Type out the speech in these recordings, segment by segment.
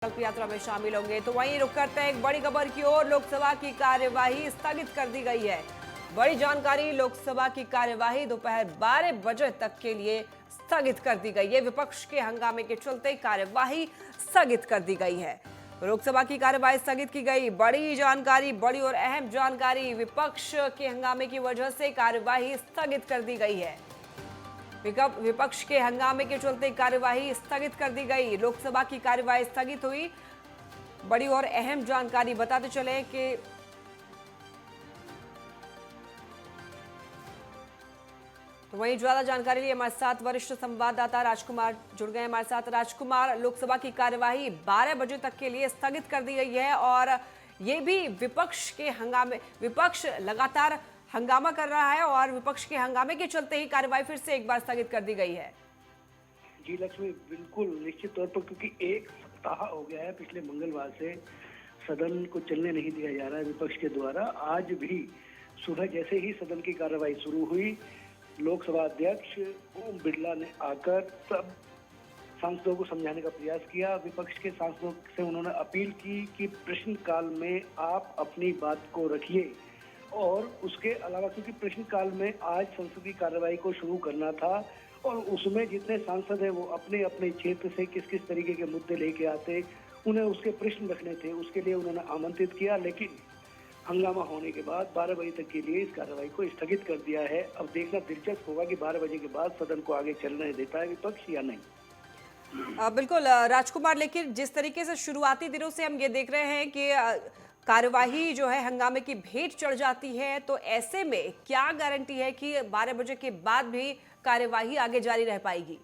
संकल्प यात्रा में शामिल होंगे। तो वहीं रुक करते हैं एक बड़ी खबर की ओर। लोकसभा की कार्यवाही स्थगित कर दी गई है। बड़ी जानकारी, लोकसभा की कार्यवाही दोपहर 12 बजे तक के लिए स्थगित कर दी गई है। विपक्ष के हंगामे के चलते कार्यवाही स्थगित कर दी गई है। लोकसभा की कार्यवाही स्थगित की गई। बड़ी जानकारी, बड़ी और अहम जानकारी, विपक्ष के हंगामे की वजह से कार्यवाही स्थगित कर दी गई है। विपक्ष के हंगामे के चलते कार्यवाही स्थगित कर दी गई। लोकसभा की कार्यवाही स्थगित हुई। बड़ी और अहम जानकारी बताते चले कि तो वहीं ज्यादा जानकारी लिए हमारे साथ वरिष्ठ संवाददाता राजकुमार जुड़ गए हमारे साथ। राजकुमार, लोकसभा की कार्यवाही 12 बजे तक के लिए स्थगित कर दी गई है और ये भी विपक्ष के हंगामे, विपक्ष लगातार हंगामा कर रहा है और विपक्ष के हंगामे के चलते ही कार्यवाही फिर से एक बार स्थगित कर दी गई है। जी लक्ष्मी, बिल्कुल निश्चित तौर पर, क्योंकि एक सप्ताह हो गया है पिछले मंगलवार से सदन को चलने नहीं दिया जा रहा है विपक्ष के द्वारा। आज भी सुबह जैसे ही सदन की कार्यवाही शुरू हुई, लोकसभा अध्यक्ष ओम बिरला ने आकर सब सांसदों को समझाने का प्रयास किया। विपक्ष के सांसदों से उन्होंने अपील की कि प्रश्नकाल में आप अपनी बात को रखिए और उसके अलावा, क्योंकि प्रश्नकाल में आज संसद की कार्यवाही को शुरू करना था और उसमें जितने सांसद हैं वो अपने अपने क्षेत्र से किस किस तरीके के मुद्दे लेके आते, उन्हें उसके प्रश्न रखने थे, उसके लिए उन्होंने आमंत्रित किया। लेकिन हंगामा होने के बाद 12 बजे तक के लिए इस कार्रवाई को स्थगित कर दिया है। अब देखना दिलचस्प होगा कि 12 बजे के बाद सदन को आगे चलने देता है विपक्ष या नहीं। बिल्कुल राजकुमार, लेकिन जिस तरीके से शुरुआती दिनों से हम ये देख रहे हैं कि कार्यवाही जो है हंगामे की भेंट चढ़ जाती है, तो ऐसे में क्या गारंटी है कि 12 बजे के बाद भी कार्यवाही आगे जारी रह पाएगी?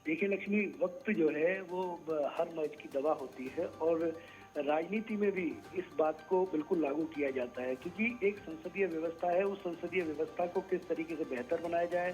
देखिए लक्ष्मी, वक्त जो है वो हर मर्ज की दवा होती है और राजनीति में भी इस बात को बिल्कुल लागू किया जाता है, क्योंकि एक संसदीय व्यवस्था है। उस संसदीय व्यवस्था को किस तरीके से बेहतर बनाया जाए,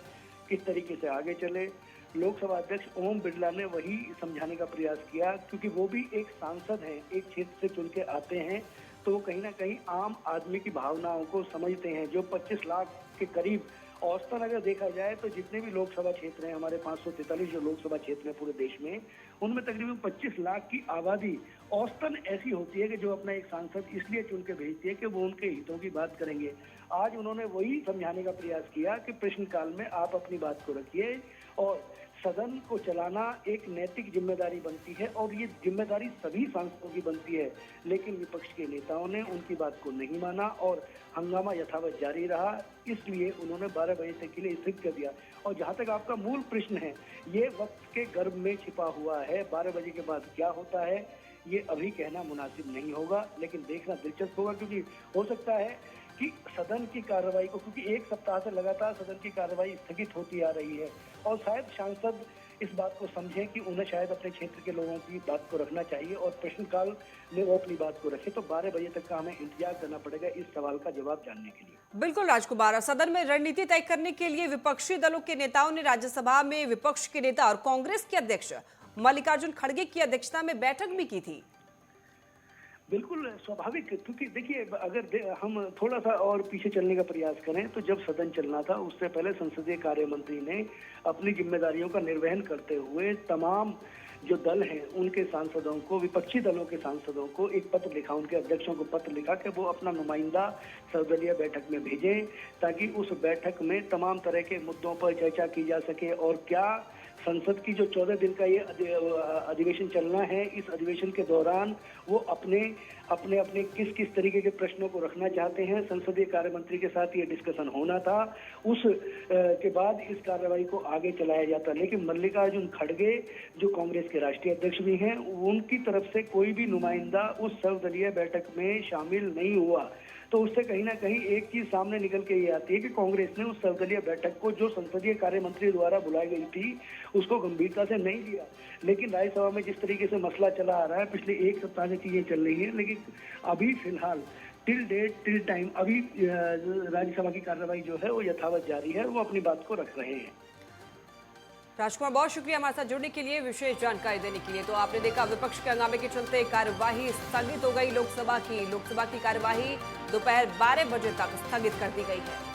किस तरीके से आगे चले, लोकसभा अध्यक्ष ओम बिरला ने वही समझाने का प्रयास किया। क्योंकि वो भी एक सांसद हैं, एक क्षेत्र से चुन के आते हैं, तो वो कहीं ना कहीं आम आदमी की भावनाओं को समझते हैं। जो 25 लाख के करीब औसतन अगर देखा जाए तो जितने भी लोकसभा क्षेत्र हैं, हमारे 543 जो लोकसभा क्षेत्र हैं पूरे देश में, उनमें तकरीबन 25 लाख की आबादी औसतन ऐसी होती है कि जो अपना एक सांसद इसलिए चुन के भेजती है कि वो उनके हितों की बात करेंगे। आज उन्होंने वही समझाने का प्रयास किया कि प्रश्नकाल में आप अपनी बात को रखिए और सदन को चलाना एक नैतिक जिम्मेदारी बनती है और ये जिम्मेदारी सभी सांसदों की बनती है। लेकिन विपक्ष के नेताओं ने उनकी बात को नहीं माना और हंगामा यथावत जारी रहा, इसलिए उन्होंने 12 बजे तक के लिए स्थगित कर दिया। और जहां तक आपका मूल प्रश्न है, ये वक्त के गर्भ में छिपा हुआ है। 12 बजे के बाद क्या होता है ये अभी कहना मुनासिब नहीं होगा, लेकिन देखना दिलचस्प होगा, क्योंकि हो सकता है कि सदन की कार्रवाई को, क्योंकि एक सप्ताह से लगातार सदन की कार्रवाई स्थगित होती आ रही है और शायद सांसद इस बात को समझें कि उन्हें शायद अपने क्षेत्र के लोगों की बात को रखना चाहिए और प्रश्नकाल में वो अपनी बात को रखे। तो 12 बजे तक का हमें इंतजार करना पड़ेगा इस सवाल का जवाब जानने के लिए। बिल्कुल राजकुमार, सदन में रणनीति तय करने के लिए विपक्षी दलों के नेताओं ने राज्यसभा में विपक्ष के नेता और कांग्रेस के अध्यक्ष मल्लिकार्जुन खड़गे की अध्यक्षता में बैठक भी की थी। बिल्कुल स्वाभाविक, क्योंकि देखिए अगर हम थोड़ा सा और पीछे चलने का प्रयास करें तो जब सदन चलना था उससे पहले संसदीय कार्य मंत्री ने अपनी जिम्मेदारियों का निर्वहन करते हुए तमाम जो दल हैं उनके सांसदों को, विपक्षी दलों के सांसदों को एक पत्र लिखा, उनके अध्यक्षों को पत्र लिखा कि वो अपना नुमाइंदा सर्वदलीय बैठक में भेजें ताकि उस बैठक में तमाम तरह के मुद्दों पर चर्चा की जा सके और क्या संसद की जो 14 दिन का ये अधिवेशन चलना है, इस अधिवेशन के दौरान वो अपने किस किस तरीके के प्रश्नों को रखना चाहते हैं। संसदीय कार्य मंत्री के साथ ये डिस्कशन होना था, उस के बाद इस कार्रवाई को आगे चलाया जाता। लेकिन मल्लिकार्जुन खड़गे जो कांग्रेस के राष्ट्रीय अध्यक्ष भी हैं, उनकी तरफ से कोई भी नुमाइंदा उस सर्वदलीय बैठक में शामिल नहीं हुआ। तो उससे कहीं ना कहीं एक चीज सामने निकल के ये आती है कि कांग्रेस ने उस सर्वदलीय बैठक को जो संसदीय कार्य मंत्री द्वारा बुलाई गई थी उसको गंभीरता से नहीं लिया। लेकिन राज्यसभा में जिस तरीके से मसला चला आ रहा है, पिछले एक सप्ताह से चीजें चल रही हैं, लेकिन अभी फिलहाल टिल डेट टिल टाइम अभी राज्यसभा की कार्रवाई जो है वो यथावत जारी है, वो अपनी बात को रख रहे हैं। राजकुमार, बहुत शुक्रिया हमारे साथ जुड़ने के लिए, विशेष जानकारी देने के लिए। तो आपने देखा विपक्ष के हंगामे के चलते कार्यवाही स्थगित हो गई। लोकसभा की कार्यवाही दोपहर 12 बजे तक स्थगित कर दी गई है।